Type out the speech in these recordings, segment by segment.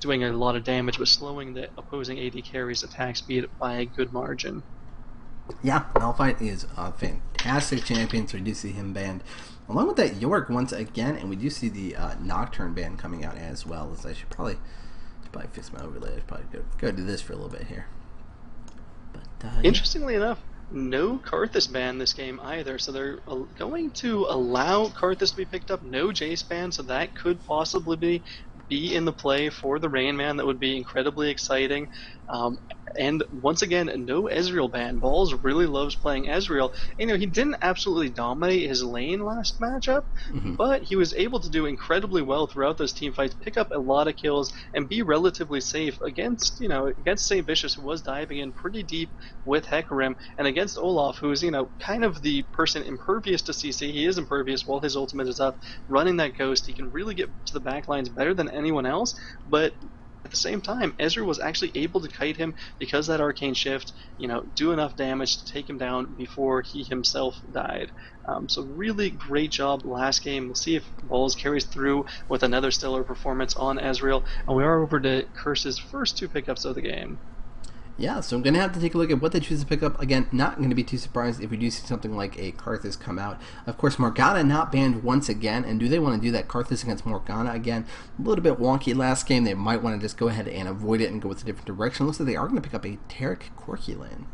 doing a lot of damage, but slowing the opposing AD carry's attack speed by a good margin. Yeah, Malphite is a fantastic champion, so we do see him banned. Along with that, York once again, and we do see the Nocturne ban coming out as well. As I should probably fix my overlay. I should probably go do this for a little bit here. But Interestingly enough, no Karthus ban this game either, so they're going to allow Karthus to be picked up. No Jace ban, so that could possibly be in the play for the Rain Man. That would be incredibly exciting. And once again, no Ezreal ban. Balls really loves playing Ezreal. And, he didn't absolutely dominate his lane last matchup, but he was able to do incredibly well throughout those team fights, pick up a lot of kills, and be relatively safe against, against St. Vicious, who was diving in pretty deep with Hecarim, and against Olaf, who's, kind of the person impervious to CC. He is impervious while his ultimate is up, running that Ghost. He can really get to the back lines better than anyone else, but at the same time, Ezreal was actually able to kite him because that Arcane Shift, do enough damage to take him down before he himself died. So really great job last game. We'll see if Balls carries through with another stellar performance on Ezreal. And we are over to Curse's first 2 pickups of the game. Yeah, so I'm going to have to take a look at what they choose to pick up. Again, not going to be too surprised if we do see something like a Karthus come out. Of course, Morgana not banned once again, and do they want to do that Karthus against Morgana again? A little bit wonky last game. They might want to just go ahead and avoid it and go with a different direction. Looks like they are going to pick up a Taric Corki lane.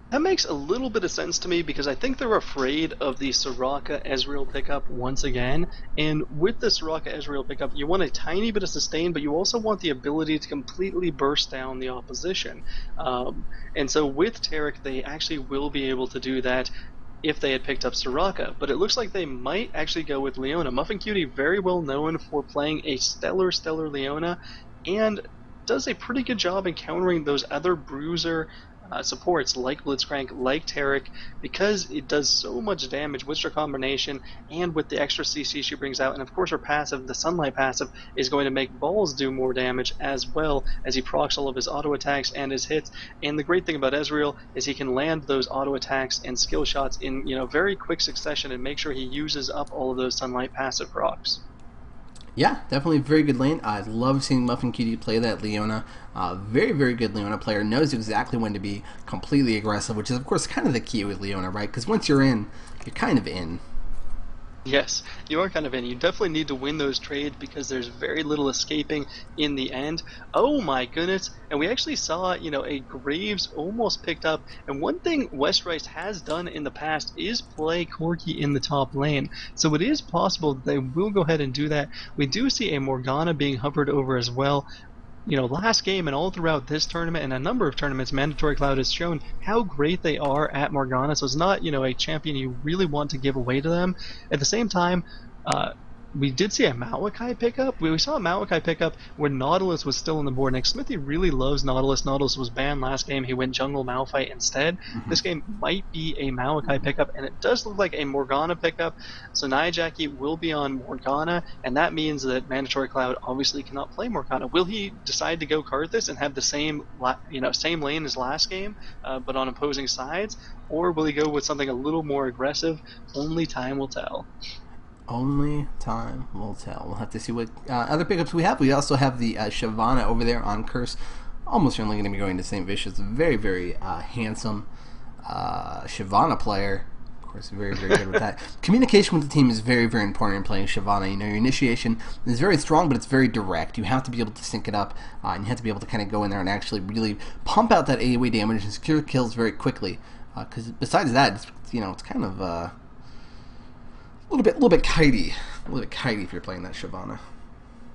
That makes a little bit of sense to me because I think they're afraid of the Soraka Ezreal pickup once again. And with the Soraka Ezreal pickup, you want a tiny bit of sustain, but you also want the ability to completely burst down the opposition. And so with Taric, they actually will be able to do that if they had picked up Soraka, but it looks like they might actually go with Leona. Muffin Cutie, very well known for playing a stellar Leona, and does a pretty good job in countering those other bruiser supports like Blitzcrank, like Taric, because it does so much damage with her combination and with the extra CC she brings out. And of course her passive, the Sunlight passive, is going to make Balls do more damage as well as he procs all of his auto attacks and his hits. And the great thing about Ezreal is he can land those auto attacks and skill shots in very quick succession and make sure he uses up all of those Sunlight passive procs. Yeah, definitely a very good lane. I love seeing Muffin Cutie play that Leona. Very, very good Leona player. Knows exactly when to be completely aggressive, which is, of course, kind of the key with Leona, right? Because once you're in, you're kind of in. Yes, you are kind of in. You definitely need to win those trades because there's very little escaping in the end. Oh my goodness. And we actually saw, a Graves almost picked up. And one thing Westrice has done in the past is play Corki in the top lane. So it is possible that they will go ahead and do that. We do see a Morgana being hovered over as well. Last game and all throughout this tournament and a number of tournaments, Mandatory Cloud has shown how great they are at Morgana. So it's not, a champion you really want to give away to them. At the same time, we did see a Maokai pickup. We saw a Maokai pickup where Nautilus was still on the board. Nick Smithy really loves Nautilus. Nautilus was banned last game. He went Jungle Malphite instead. This game might be a Maokai pickup, and it does look like a Morgana pickup. So Nia Jacky will be on Morgana, and that means that Mandatory Cloud obviously cannot play Morgana. Will he decide to go Karthus and have the same lane as last game, but on opposing sides, or will he go with something a little more aggressive? Only time will tell. Only time will tell. We'll have to see what other pickups we have. We also have the Shyvana over there on Curse. Almost certainly going to be going to St. Vicious. Very, very handsome Shyvana player. Of course, very, very good with that. Communication with the team is very, very important in playing Shyvana. Your initiation is very strong, but it's very direct. You have to be able to sync it up, and you have to be able to kind of go in there and actually really pump out that AoE damage and secure kills very quickly. Because besides that, it's kind of... a little bit kitey if you're playing that Shyvana.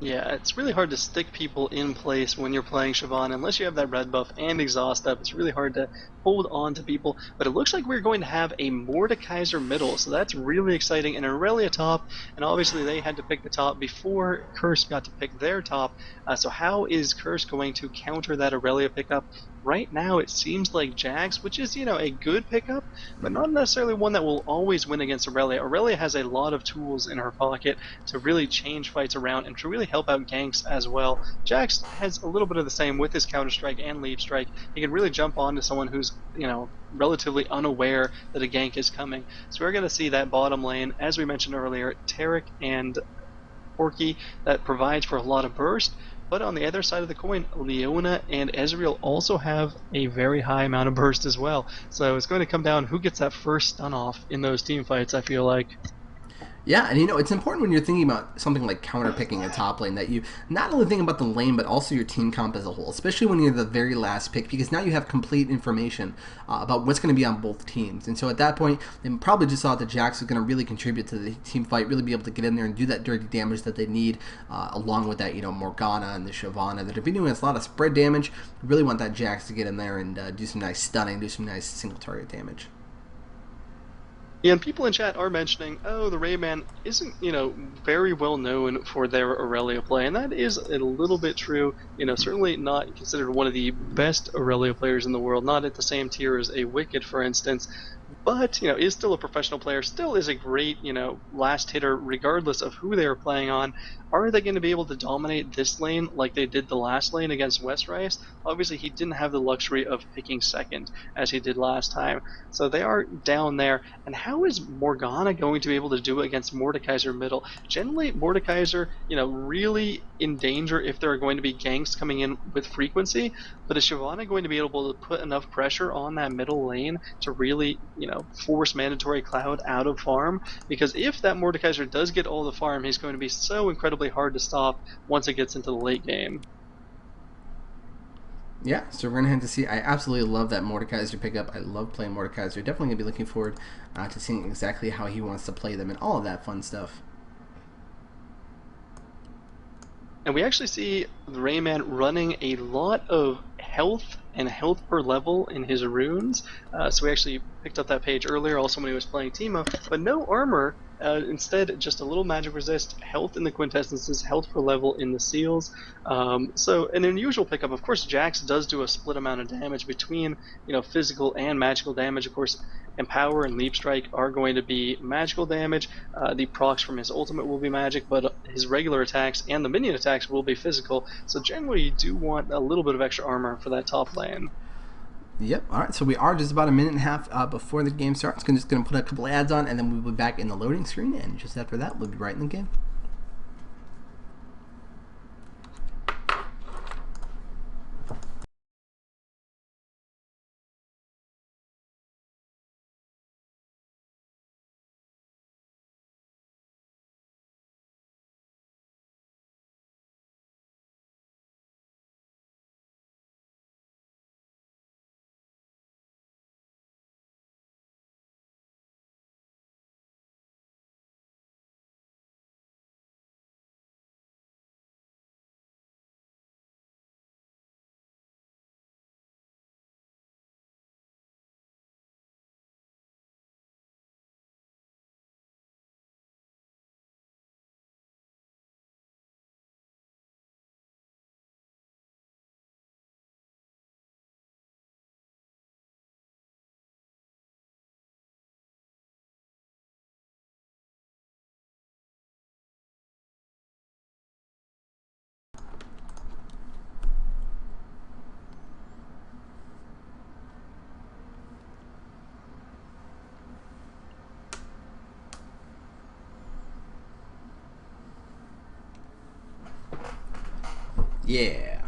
Yeah, it's really hard to stick people in place when you're playing Shyvana. Unless you have that red buff and exhaust up, it's really hard to hold on to people. But it looks like we're going to have a Mordekaiser middle, so that's really exciting. And Aurelia top, and obviously they had to pick the top before Curse got to pick their top. So how is Curse going to counter that Aurelia pickup? Right now it seems like Jax, which is, a good pickup, but not necessarily one that will always win against Aurelia. Aurelia has a lot of tools in her pocket to really change fights around and to really help out ganks as well. Jax has a little bit of the same with his Counter Strike and Leap Strike. He can really jump onto someone who's, relatively unaware that a gank is coming. So we're going to see that bottom lane, as we mentioned earlier, Taric and Porky that provides for a lot of burst. But on the other side of the coin, Leona and Ezreal also have a very high amount of burst as well. So it's going to come down who gets that first stun off in those team fights, I feel like. Yeah, and it's important when you're thinking about something like counter picking a top lane that you not only think about the lane but also your team comp as a whole, especially when you're the very last pick, because now you have complete information about what's going to be on both teams. And so at that point, they probably just thought that Jax was going to really contribute to the team fight, really be able to get in there and do that dirty damage that they need, along with that, Morgana and the Shyvana that have been doing a lot of spread damage. We really want that Jax to get in there and do some nice stunning, do some nice single target damage. Yeah, and people in chat are mentioning, oh, the Rayman isn't, very well known for their Aurelia play, and that is a little bit true. Certainly not considered one of the best Aurelia players in the world, not at the same tier as a Wicked, for instance, but, is still a professional player, still is a great, last hitter, regardless of who they are playing on. Are they going to be able to dominate this lane like they did the last lane against Westrice? Obviously, he didn't have the luxury of picking second as he did last time, so they are down there. And how is Morgana going to be able to do it against Mordekaiser middle? Generally, Mordekaiser, really in danger if there are going to be ganks coming in with frequency, but is Shyvana going to be able to put enough pressure on that middle lane to really, force Mandatory Cloud out of farm? Because if that Mordekaiser does get all the farm, he's going to be so incredibly hard to stop once it gets into the late game. Yeah, so we're going to have to see. I absolutely love that Mordekaiser pickup. I love playing Mordekaiser. Definitely going to be looking forward to seeing exactly how he wants to play them and all of that fun stuff. And we actually see the Rayman running a lot of health and health per level in his runes. So we actually picked up that page earlier, also when he was playing Teemo, but no armor. Instead, just a little magic resist, health in the quintessences, health per level in the seals. So an unusual pickup. Of course, Jax does do a split amount of damage between physical and magical damage. Of course, Empower and Leap Strike are going to be magical damage. The procs from his ultimate will be magic, but his regular attacks and the minion attacks will be physical. So generally, you do want a little bit of extra armor for that top lane. Yep. All right. So we are just about a minute and a half before the game starts. Just going to put a couple ads on, and then we'll be back in the loading screen. And just after that, we'll be right in the game. Yeah.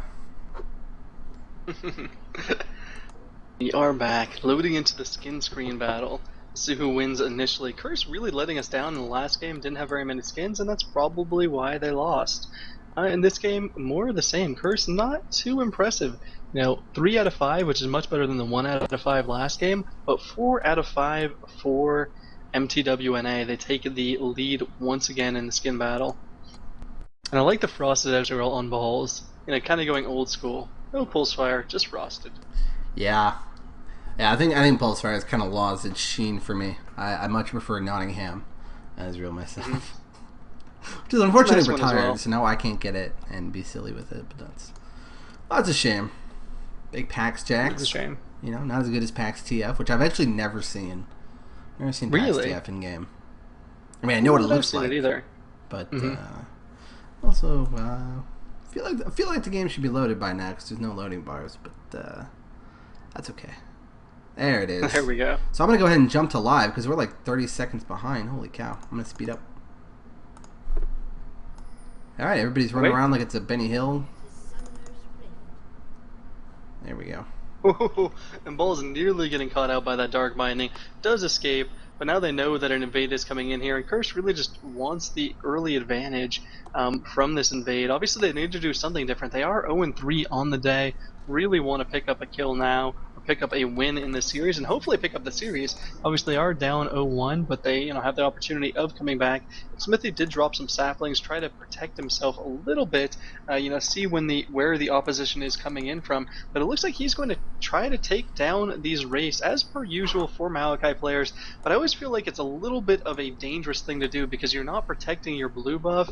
We are back, loading into the skin screen battle. See who wins initially. Curse really letting us down in the last game, didn't have very many skins, and that's probably why they lost. In this game, more of the same. Curse not too impressive. 3 out of 5, which is much better than the 1 out of 5 last game, but 4 out of 5 for mTw.NA. They take the lead once again in the skin battle. And I like the frosted Ezreal on balls. Kind of going old school. No pulse fire, just frosted. Yeah. Yeah, I think Pulsefire has kind of lost its sheen for me. I much prefer Nottingham as real myself. Which is unfortunately nice retired, well. so now I can't get it and be silly with it, but that's a shame. Big PAX Jax. It's a shame. Not as good as PAX TF, which I've actually never seen. Never seen really? PAX TF in game. I mean, I know what it looks like. It either. But also, I feel like the game should be loaded by now because there's no loading bars, but that's okay. There it is. There we go. So I'm going to go ahead and jump to live because we're like 30 seconds behind. Holy cow. I'm going to speed up. All right, everybody's running Wait. around like it's a Benny Hill. There we go. And Bull's nearly getting caught out by that Dark Binding, does escape, but now they know that an invade is coming in here, and Curse really just wants the early advantage from this invade. Obviously, they need to do something different. They are 0-3 on the day, really want to pick up a kill now, or pick up a win in this series, and hopefully pick up the series. Obviously, they are down 0-1, but they have the opportunity of coming back. Smithy did drop some saplings, try to protect himself a little bit, see where the opposition is coming in from, but it looks like he's going to try to take down these wraiths as per usual for Maokai players, but I always feel like it's a little bit of a dangerous thing to do because you're not protecting your blue buff,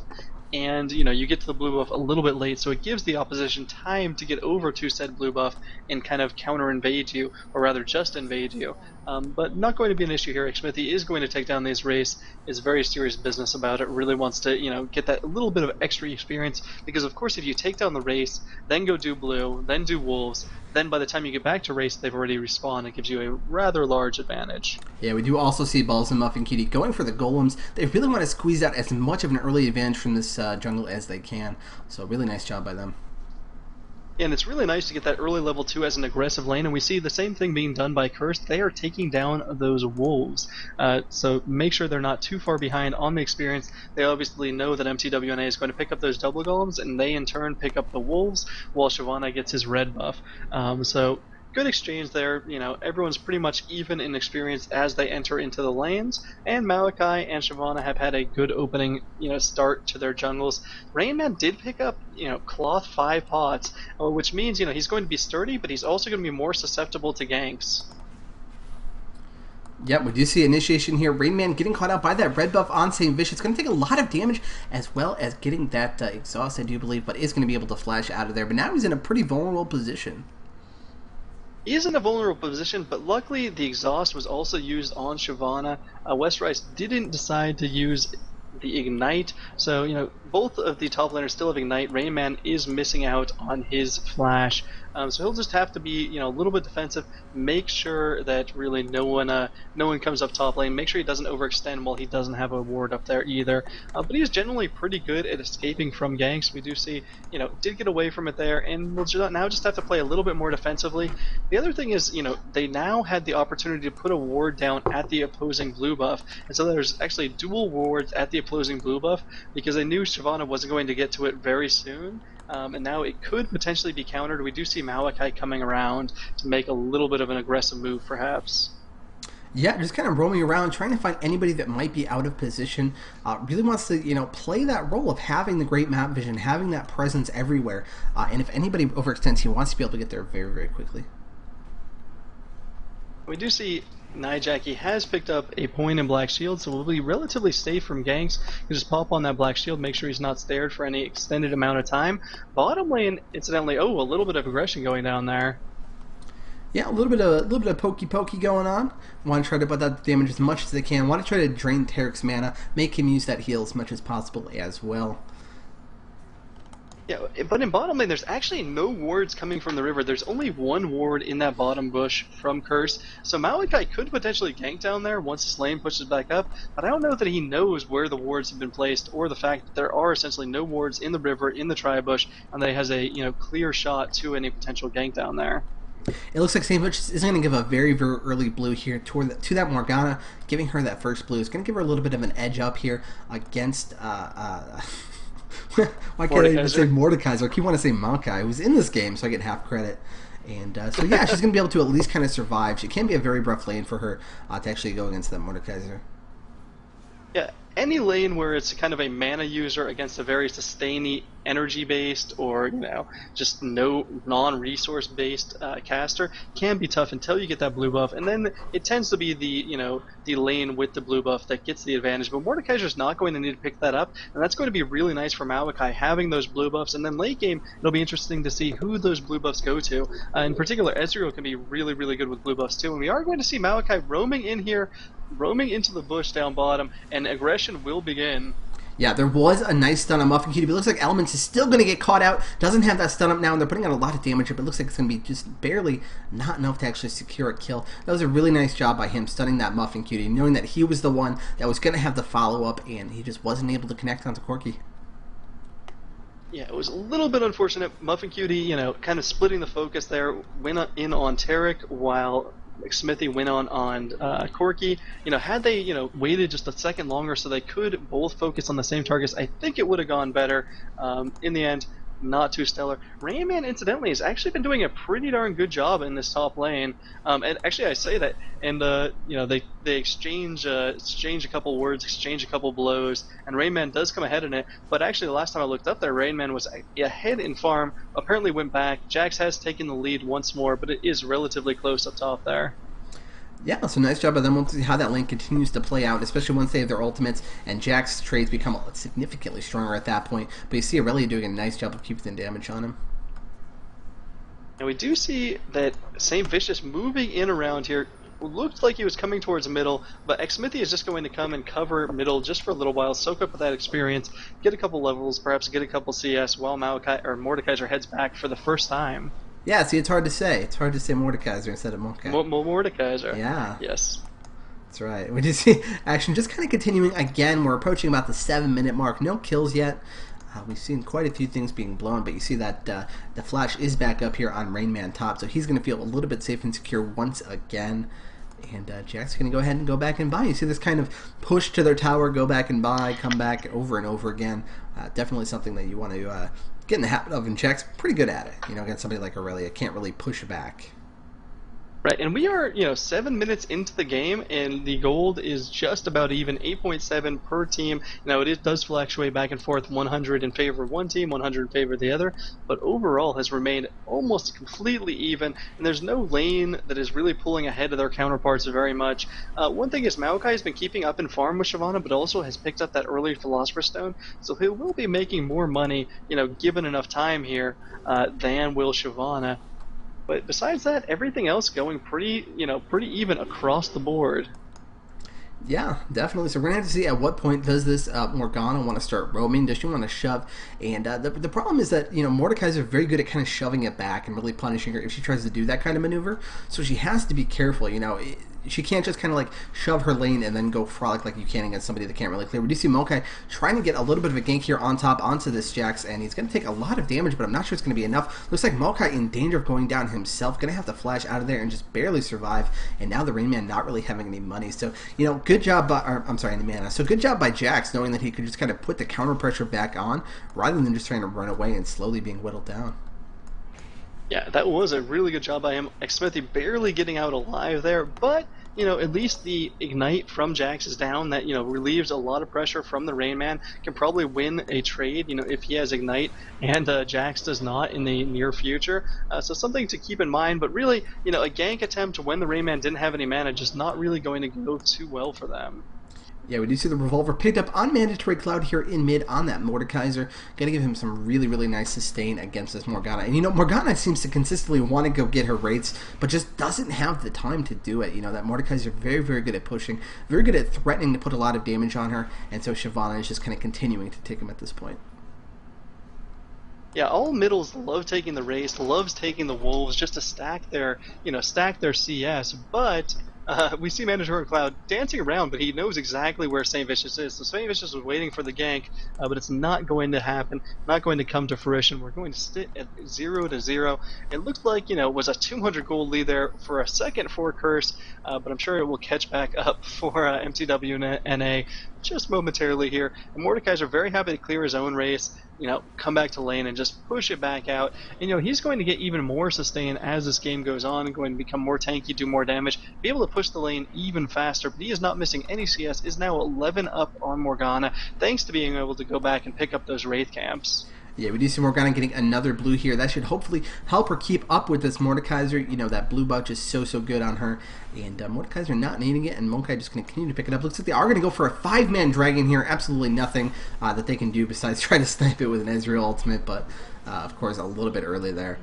and you get to the blue buff a little bit late, so it gives the opposition time to get over to said blue buff and kind of counter invade you, or rather just invade you. But not going to be an issue here. Smithy is going to take down these wraiths, is very serious business about it, really wants to get that little bit of extra experience, because of course if you take down the wraiths, then go do blue, then do wolves, then by the time you get back to race, they've already respawned. It gives you a rather large advantage. Yeah, we do also see Balls and Muffin Kitty going for the golems. They really want to squeeze out as much of an early advantage from this jungle as they can. So really nice job by them. And it's really nice to get that early level 2 as an aggressive lane, and we see the same thing being done by Curse. They are taking down those wolves, so make sure they're not too far behind on the experience. They obviously know that mTw.NA is going to pick up those double golems, and they in turn pick up the wolves, while Shyvana gets his red buff. So good exchange there. Everyone's pretty much even in experience as they enter into the lanes, and Maokai and Shyvana have had a good opening, start to their jungles. Rain Man did pick up, cloth 5 pots, which means, he's going to be sturdy, but he's also going to be more susceptible to ganks. Yep, we do see initiation here. Rain Man getting caught out by that red buff on St. Vicious. It's going to take a lot of damage, as well as getting that exhaust, I do believe, but is going to be able to flash out of there. But now he's in a pretty vulnerable position. He is in a vulnerable position, but luckily the exhaust was also used on Shyvana. Westrice didn't decide to use the ignite, so both of the top laners still have ignite. Rain Man is missing out on his flash, so he'll just have to be a little bit defensive, make sure that really no one comes up top lane, make sure he doesn't overextend while he doesn't have a ward up there either, but he's generally pretty good at escaping from ganks. We do see did get away from it there, and we'll now just have to play a little bit more defensively. The other thing is they now had the opportunity to put a ward down at the opposing blue buff, and so there's actually dual wards at the opposing blue buff, because they knew Shyvana wasn't going to get to it very soon, and now it could potentially be countered. We do see Maokai coming around to make a little bit of an aggressive move, perhaps. Yeah, just kind of roaming around, trying to find anybody that might be out of position. Really wants to, play that role of having the great map vision, having that presence everywhere. And if anybody overextends, he wants to be able to get there very, very quickly. We do see Nijaki has picked up a point in Black Shield, so we'll be relatively safe from ganks. You just pop on that Black Shield, make sure he's not stared for any extended amount of time. Bottom lane, incidentally, a little bit of aggression going down there. Yeah, a little bit of pokey going on. Want to try to put that damage as much as they can. Want to try to drain Tarek's mana, make him use that heal as much as possible as well. Yeah, but in bottom lane, there's actually no wards coming from the river. There's only one ward in that bottom bush from Curse. So Maokai could potentially gank down there once his lane pushes back up, but I don't know that he knows where the wards have been placed, or the fact that there are essentially no wards in the river, in the tri-bush, and that he has a clear shot to any potential gank down there. It looks like St. Vicious is going to give a very, very early blue here to that Morgana, giving her that first blue. It's going to give her a little bit of an edge up here against... why can't I even say Mordekaiser? I keep wanting to say Maokai, who's in this game, so I get half credit. And so yeah, she's going to be able to at least kind of survive. She can be a very rough lane for her to actually go against that Mordekaiser. Yeah, any lane where it's kind of a mana user against a very sustainy energy-based or just no non-resource based caster can be tough until you get that blue buff, and then it tends to be the lane with the blue buff that gets the advantage. But Mordekaiser's not going to need to pick that up, and that's going to be really nice for Maokai having those blue buffs. And then late game, it'll be interesting to see who those blue buffs go to. In particular, Ezreal can be really, really good with blue buffs too, and we are going to see Maokai roaming in here, roaming into the bush down bottom, and aggression will begin. Yeah, there was a nice stun on Muffin Cutie, but it looks like Elements is still going to get caught out. Doesn't have that stun up now, and they're putting out a lot of damage, but it looks like it's going to be just barely not enough to actually secure a kill. That was a really nice job by him, stunning that Muffin Cutie, knowing that he was the one that was going to have the follow-up, and he just wasn't able to connect onto Corki. Yeah, it was a little bit unfortunate. Muffin Cutie, kind of splitting the focus there, went in on Tarek while Smithy went on Corky. Had they waited just a second longer so they could both focus on the same targets, I think it would have gone better. In the end, not too stellar. Rain Man, incidentally, has actually been doing a pretty darn good job in this top lane. And actually, I say that, and they exchange a couple words, exchange a couple blows, and Rain Man does come ahead in it. But actually, the last time I looked up there, Rain Man was ahead in farm. Apparently, went back. Jax has taken the lead once more, but it is relatively close up top there. Yeah, so nice job by them. We'll see how that lane continues to play out, especially once they have their ultimates and Jack's trades become significantly stronger at that point. But you see Aurelia doing a nice job of keeping the damage on him. And we do see that St. Vicious moving in around here. Looked like he was coming towards the middle, but Xmithy is just going to come and cover middle just for a little while, soak up with that experience, get a couple levels, perhaps get a couple CS while Mordekaiser heads back for the first time. Yeah, see, it's hard to say. It's hard to say Mordekaiser instead of Mokai. Mordekaiser. Yeah. Yes. That's right. We just see action just kind of continuing again. We're approaching about the 7-minute mark. No kills yet. We've seen quite a few things being blown, but you see that the flash is back up here on Rain Man top, so he's going to feel a little bit safe and secure once again. And Jack's going to go ahead and go back and buy. You see this kind of push to their tower, go back and buy, come back over and over again. Definitely something that you want to get in the habit of, and Jack's pretty good at it. Against somebody like Aurelia, can't really push back. Right, and we are, 7 minutes into the game, and the gold is just about even, 8.7 per team. Now, it does fluctuate back and forth, 100 in favor of one team, 100 in favor of the other, but overall has remained almost completely even, and there's no lane that is really pulling ahead of their counterparts very much. One thing is Maokai has been keeping up in farm with Shyvana, but also has picked up that early Philosopher's Stone, so he will be making more money, given enough time here, than will Shyvana. But besides that, everything else going pretty even across the board. Yeah, definitely. So we're gonna have to see at what point does this Morgana want to start roaming? Does she want to shove? And the problem is that Mordekaiser are very good at kind of shoving it back and really punishing her if she tries to do that kind of maneuver. So she has to be careful. She can't just kind of like shove her lane and then go frolic like you can against somebody that can't really clear. We do see Mokai trying to get a little bit of a gank here on top onto this Jax, and he's going to take a lot of damage, but I'm not sure it's going to be enough. Looks like Mokai in danger of going down himself, going to have to flash out of there and just barely survive, and now the Rain Man not really having any money. So, good job by, any mana. So good job by Jax knowing that he could just kind of put the counter pressure back on rather than just trying to run away and slowly being whittled down. Yeah, that was a really good job by him. Xmithy barely getting out alive there, but at least the ignite from Jax is down. That relieves a lot of pressure from the Rain Man. Can probably win a trade. If he has ignite and Jax does not in the near future. So something to keep in mind. But really, a gank attempt when the Rain Man didn't have any mana, just not really going to go too well for them. Yeah, we do see the Revolver picked up on Mandatory Cloud here in mid on that Mordekaiser. Gotta give him some really, really nice sustain against this Morgana. And Morgana seems to consistently want to go get her rates, but just doesn't have the time to do it. That Mordekaiser very, very good at pushing, very good at threatening to put a lot of damage on her, and so Shyvana is just kind of continuing to take him at this point. Yeah, all middles love taking the race, loves taking the wolves just to stack their CS, but we see Mandatory Cloud dancing around, but he knows exactly where St. Vicious is. So St. Vicious was waiting for the gank, but it's not going to happen, not going to come to fruition. We're going to sit at 0-0. It looked like, it was a 200 gold lead there for a second for Curse, but I'm sure it will catch back up for mTw.NA just momentarily here. And Mordekaiser very happy to clear his own race, come back to lane and just push it back out. And, he's going to get even more sustain as this game goes on and going to become more tanky, do more damage, be able to push the lane even faster. But he is not missing any CS, is now 11 up on Morgana, thanks to being able to go back and pick up those Wraith camps. Yeah, we do see Morgana getting another blue here. That should hopefully help her keep up with this Mordekaiser. That blue buff is so good on her. And Mordekaiser not needing it, and Mokai just going to continue to pick it up. Looks like they are going to go for a 5-man dragon here. Absolutely nothing that they can do besides try to snipe it with an Ezreal ultimate, but of course a little bit early there.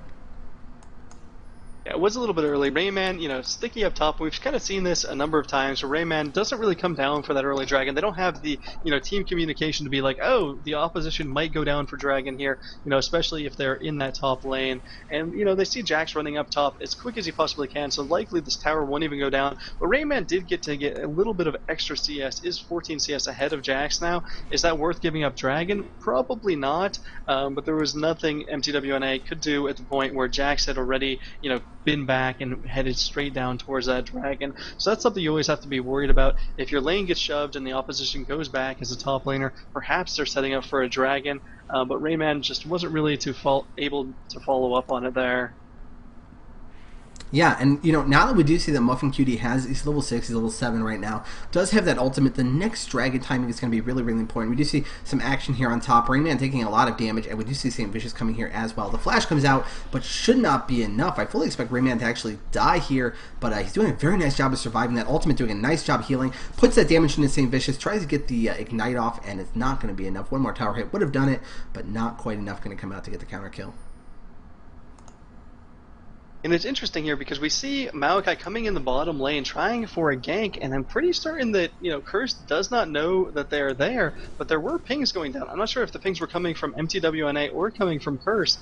Yeah, it was a little bit early. Rayman, sticky up top. We've kind of seen this a number of times where Rayman doesn't really come down for that early dragon. They don't have the, team communication to be like, oh, the opposition might go down for dragon here, especially if they're in that top lane. And, they see Jax running up top as quick as he possibly can, so likely this tower won't even go down. But Rayman did get a little bit of extra CS, is 14 CS ahead of Jax now. Is that worth giving up dragon? Probably not, but there was nothing mTw.NA could do at the point where Jax had already, been back and headed straight down towards that dragon. So that's something you always have to be worried about. If your lane gets shoved and the opposition goes back as a top laner, perhaps they're setting up for a dragon. But Rayman just wasn't really able to follow up on it there. Yeah, and now that we do see that Muffin Cutie he's level 6, he's level 7 right now, does have that ultimate, the next dragon timing is going to be really, really important. We do see some action here on top, Rayman taking a lot of damage, and we do see St. Vicious coming here as well. The flash comes out, but should not be enough. I fully expect Rayman to actually die here, but he's doing a very nice job of surviving that ultimate, doing a nice job healing, puts that damage into St. Vicious, tries to get the ignite off, and it's not going to be enough. One more tower hit would have done it, but not quite enough going to come out to get the counter kill. And it's interesting here because we see Maokai coming in the bottom lane trying for a gank, and I'm pretty certain that, Curse does not know that they're there, but there were pings going down. I'm not sure if the pings were coming from mTw.NA or coming from Curse,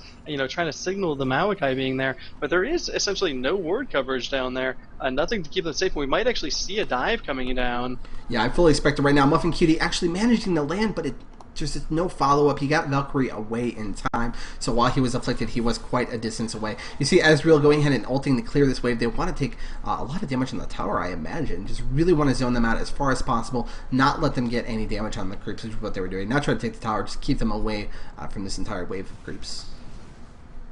trying to signal the Maokai being there, but there is essentially no ward coverage down there, nothing to keep them safe. We might actually see a dive coming down. Yeah, I fully expect it right now. Muffin Cutie actually managing to land, but just no follow-up. He got Valkyrie away in time, so while he was afflicted, he was quite a distance away. You see Ezreal going ahead and ulting to clear this wave. They want to take a lot of damage on the tower, I imagine. Just really want to zone them out as far as possible, not let them get any damage on the creeps, which is what they were doing. Not try to take the tower, just keep them away from this entire wave of creeps.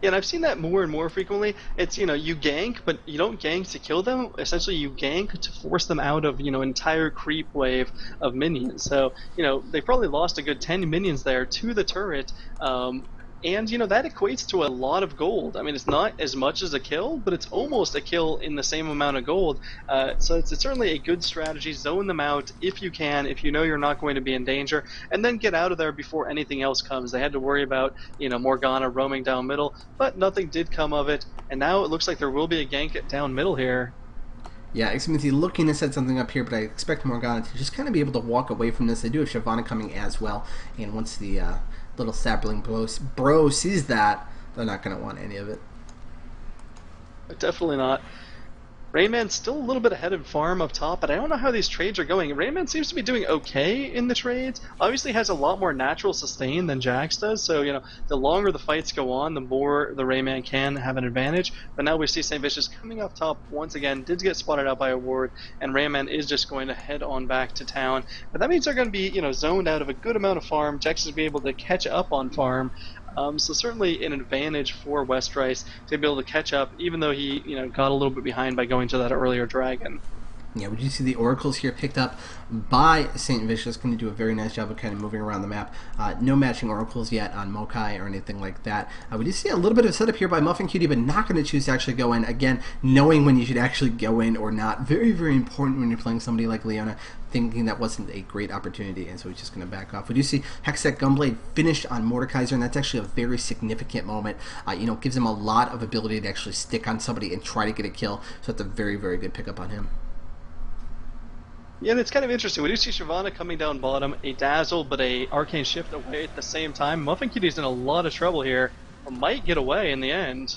Yeah, and I've seen that more and more frequently. It's, you gank, but you don't gank to kill them. Essentially, you gank to force them out of, entire creep wave of minions. So, they probably lost a good 10 minions there to the turret. And, that equates to a lot of gold. I mean, it's not as much as a kill, but it's almost a kill in the same amount of gold. So it's certainly a good strategy. Zone them out if you can, if you know you're not going to be in danger, and then get out of there before anything else comes. They had to worry about, Morgana roaming down middle, but nothing did come of it. And now it looks like there will be a gank down middle here. Yeah, Xfinity looking to set something up here, but I expect Morgana to just kind of be able to walk away from this. They do have Shyvana coming as well, and once the little sapling bro sees that, they're not going to want any of it. Definitely not. Rayman's still a little bit ahead of farm up top, but I don't know how these trades are going. Rayman seems to be doing okay in the trades. Obviously has a lot more natural sustain than Jax does, so, the longer the fights go on, the more the Rayman can have an advantage. But now we see St. Vicious coming up top once again, did get spotted out by a ward, and Rayman is just going to head on back to town. But that means they're going to be, zoned out of a good amount of farm. Jax is going to be able to catch up on farm. So certainly an advantage for Westrice to be able to catch up, even though he, got a little bit behind by going to that earlier dragon. Yeah, we do see the oracles here picked up by St. Vicious. Going to do a very nice job of kind of moving around the map. No matching oracles yet on Mokai or anything like that. We do see a little bit of setup here by Muffin Cutie, but not going to choose to actually go in. Again, knowing when you should actually go in or not. Very, very important when you're playing somebody like Leona, thinking that wasn't a great opportunity, and so he's just going to back off. We do see Hextech Gunblade finished on Mordekaiser, and that's actually a very significant moment. Gives him a lot of ability to actually stick on somebody and try to get a kill, so that's a very, very good pickup on him. Yeah, and it's kind of interesting. We do see Shyvana coming down bottom, a Dazzle, but a Arcane Shift away at the same time. Muffin Cutie's in a lot of trouble here, but might get away in the end.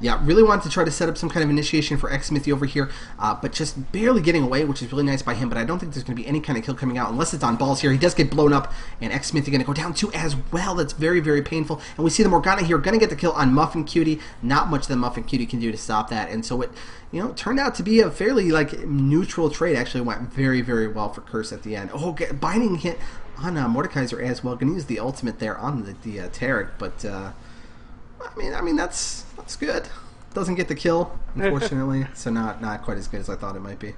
Yeah, really wanted to try to set up some kind of initiation for Xsmithy over here, but just barely getting away, which is really nice by him, but I don't think there's going to be any kind of kill coming out unless it's on balls here. He does get blown up, and Xsmithy going to go down too as well. That's very, very painful. And we see the Morgana here going to get the kill on Muffin Cutie. Not much that Muffin Cutie can do to stop that, and so it turned out to be a fairly neutral trade. Actually went very, very well for Curse at the end. Oh, binding hit on Mordekaiser as well. Going to use the ultimate there on the Tarek, but I mean that's good. Doesn't get the kill, unfortunately, so not quite as good as I thought it might be.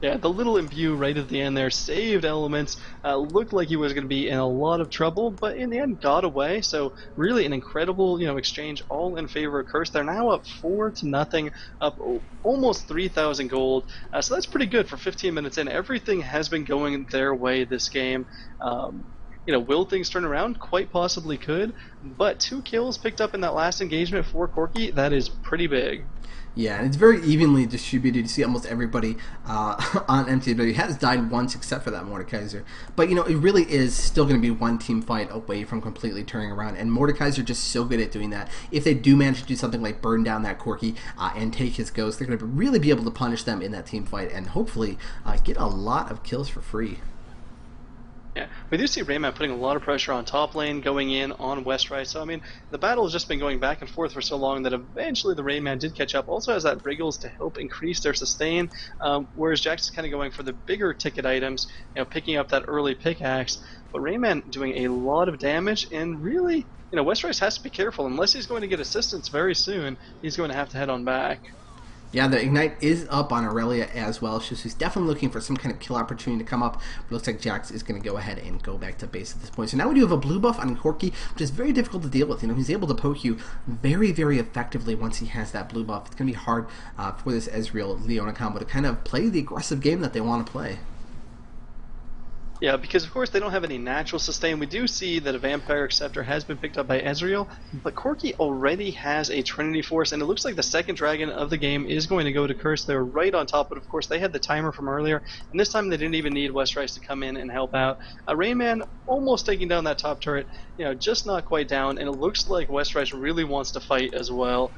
Yeah, the little imbue right at the end there saved elements. Looked like he was going to be in a lot of trouble, but in the end got away. So really an incredible, exchange, all in favor of Curse. They're now up 4-0, up almost 3,000 gold. So that's pretty good for 15 minutes in. Everything has been going their way this game. Will things turn around? Quite possibly could, but 2 kills picked up in that last engagement for Corki, that is pretty big. Yeah, and it's very evenly distributed. You see almost everybody on mTw has died once except for that Mordekaiser. But, it really is still going to be one team fight away from completely turning around. And Mordekaiser just so good at doing that. If they do manage to do something like burn down that Corki and take his ghost, they're going to really be able to punish them in that team fight and hopefully get a lot of kills for free. Yeah, we do see Rayman putting a lot of pressure on top lane, going in on Westray. So, I mean, the battle has just been going back and forth for so long that eventually the Rayman did catch up. Also has that Wriggles to help increase their sustain, whereas Jax is kind of going for the bigger ticket items, picking up that early pickaxe. But Rayman doing a lot of damage, and really, Westray has to be careful. Unless he's going to get assistance very soon, he's going to have to head on back. Yeah, the Ignite is up on Aurelia as well. She's definitely looking for some kind of kill opportunity to come up. But it looks like Jax is going to go ahead and go back to base at this point. So now we do have a blue buff on Corki, which is very difficult to deal with. He's able to poke you very, very effectively once he has that blue buff. It's going to be hard for this Ezreal-Leona combo to kind of play the aggressive game that they want to play. Yeah, because of course they don't have any natural sustain. We do see that a Vampiric Scepter has been picked up by Ezreal, but Corki already has a Trinity Force, and it looks like the second dragon of the game is going to go to Curse. They're right on top, but of course they had the timer from earlier, and this time they didn't even need Westrice to come in and help out. Rayman almost taking down that top turret, just not quite down, and it looks like Westrice really wants to fight as well.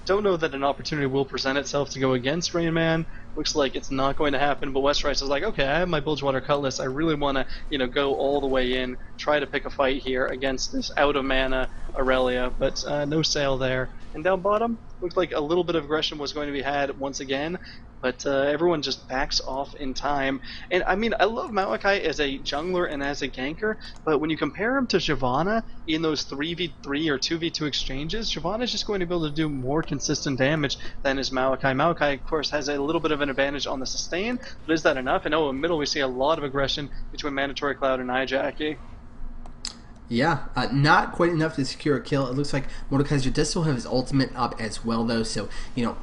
Don't know that an opportunity will present itself to go against Rayman. Looks like it's not going to happen, but Westrice is like, okay, I have my Bilgewater Cutlass. I really want to, go all the way in, try to pick a fight here against this out-of-mana Aurelia, but no sale there. And down bottom, looked like a little bit of aggression was going to be had once again, but everyone just backs off in time. And I mean, I love Maokai as a jungler and as a ganker, but when you compare him to Shyvana in those 3v3 or 2v2 exchanges, Shyvana is just going to be able to do more consistent damage than is Maokai. Maokai, of course, has a little bit of an advantage on the sustain, but is that enough? I know in middle we see a lot of aggression between Mandatory Cloud and iJackie. Yeah, not quite enough to secure a kill. It looks like Mordekaiser does still have his ultimate up as well, though. So,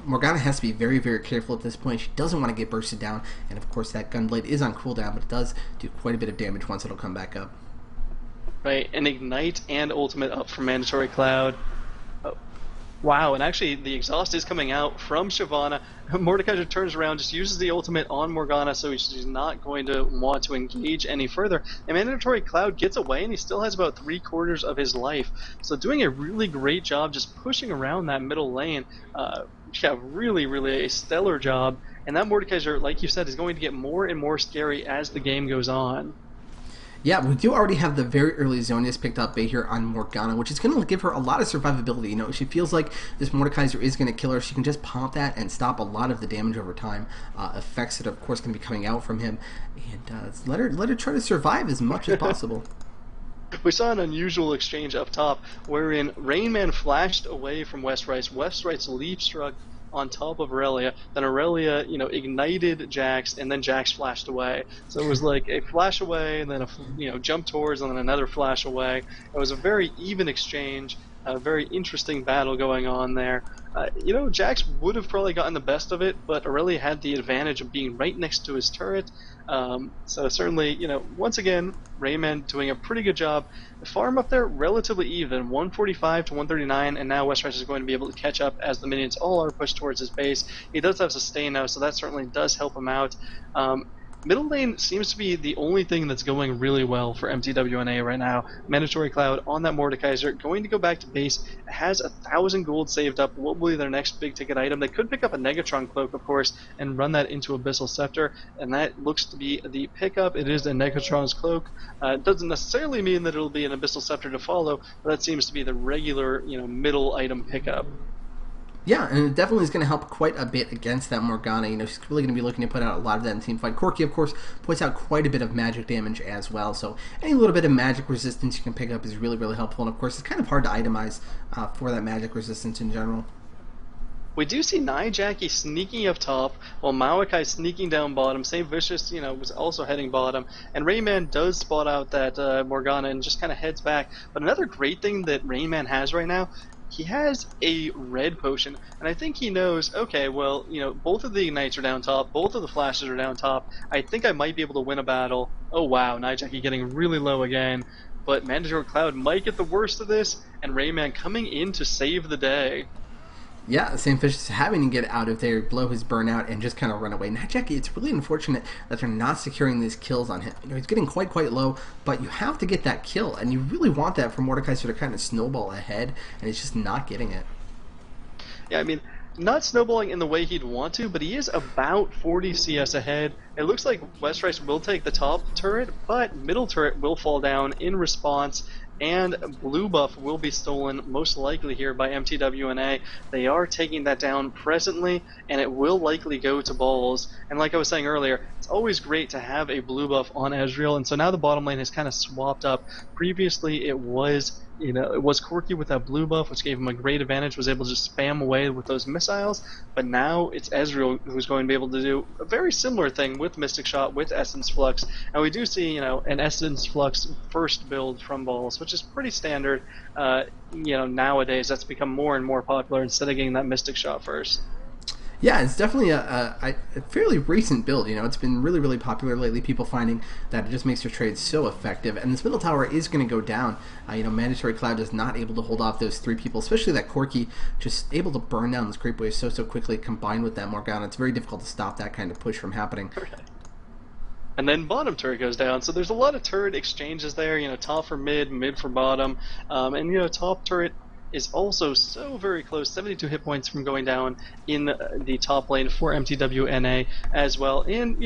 Morgana has to be very, very careful at this point. She doesn't want to get bursted down. And, of course, that Gunblade is on cooldown, but it does do quite a bit of damage once it'll come back up. Right, and Ignite and ultimate up from Mandatory Cloud. Wow, and actually the exhaust is coming out from Shyvana. Mordekaiser turns around, just uses the ultimate on Morgana, so she's not going to want to engage any further. And Mandatory Cloud gets away, and he still has about 3/4 of his life. So doing a really great job just pushing around that middle lane. Yeah, really, really a stellar job. And that Mordekaiser, like you said, is going to get more and more scary as the game goes on. Yeah, we do already have the very early Zonius picked up here on Morgana, which is going to give her a lot of survivability. She feels like this Mordekaiser is going to kill her. She can just pop that and stop a lot of the damage over time. Effects that, of course, going to be coming out from him. And let her try to survive as much as possible. We saw an unusual exchange up top, wherein Rainman flashed away from Westrice. Westrice leap struck on top of Aurelia, then Aurelia, ignited Jax, and then Jax flashed away. So it was like a flash away, and then a jump towards, and then another flash away. It was a very even exchange, a very interesting battle going on there. Jax would have probably gotten the best of it, but Aurelia had the advantage of being right next to his turret. So certainly, once again, Rayman doing a pretty good job. The farm up there, relatively even, 145 to 139, and now Westrice is going to be able to catch up as the minions all are pushed towards his base. He does have sustain now, so that certainly does help him out. Middle lane seems to be the only thing that's going really well for mTw.NA right now. Mandatory Cloud on that Mordekaiser, going to go back to base, has 1,000 gold saved up. What will be their next big ticket item? They could pick up a Negatron Cloak, of course, and run that into Abyssal Scepter, and that looks to be the pickup. It is a Negatron's Cloak. It doesn't necessarily mean that it'll be an Abyssal Scepter to follow, but that seems to be the regular, middle item pickup. Yeah, and it definitely is going to help quite a bit against that Morgana. She's really going to be looking to put out a lot of that in team fight. Corki, of course, puts out quite a bit of magic damage as well, so any little bit of magic resistance you can pick up is really, really helpful, and of course, it's kind of hard to itemize for that magic resistance in general. We do see iJackie sneaking up top, while Maokai sneaking down bottom. Same Vicious, was also heading bottom. And Rayman does spot out that Morgana and just kind of heads back. But another great thing that Rayman has right now, he has a red potion, and I think he knows, okay, well, both of the ignites are down top, both of the flashes are down top. I think I might be able to win a battle. Oh wow, Nijaki getting really low again, but Mandatory Cloud might get the worst of this, and Rayman coming in to save the day. Yeah, the same fish is having to get out of there, blow his burnout, and just kind of run away. Now, Jackie, it's really unfortunate that they're not securing these kills on him. He's getting quite low, but you have to get that kill, and you really want that for Mordekaiser to kind of snowball ahead, and he's just not getting it. Yeah, I mean, not snowballing in the way he'd want to, but he is about 40 CS ahead. It looks like Westrice will take the top turret, but middle turret will fall down in response, and blue buff will be stolen most likely here by mTw.NA. They are taking that down presently, and it will likely go to balls. And like I was saying earlier, it's always great to have a blue buff on Ezreal, and so now the bottom lane has kind of swapped up. Previously it was Corki with that blue buff, which gave him a great advantage, was able to just spam away with those missiles, but now it's Ezreal who's going to be able to do a very similar thing with Mystic Shot, with Essence Flux, and we do see, an Essence Flux first build from balls, which is pretty standard. Nowadays that's become more and more popular instead of getting that Mystic Shot first. Yeah, it's definitely a fairly recent build. It's been really popular lately. People finding that it just makes your trade so effective. And this middle tower is going to go down. Mandatory Cloud is not able to hold off those three people, especially that Corki, just able to burn down this creep wave so quickly combined with that Morgana. It's very difficult to stop that kind of push from happening. And then bottom turret goes down, so there's a lot of turret exchanges there. Top for mid, mid for bottom, and top turret is also so very close, 72 hit points from going down in the top lane for mTw.NA as well. And,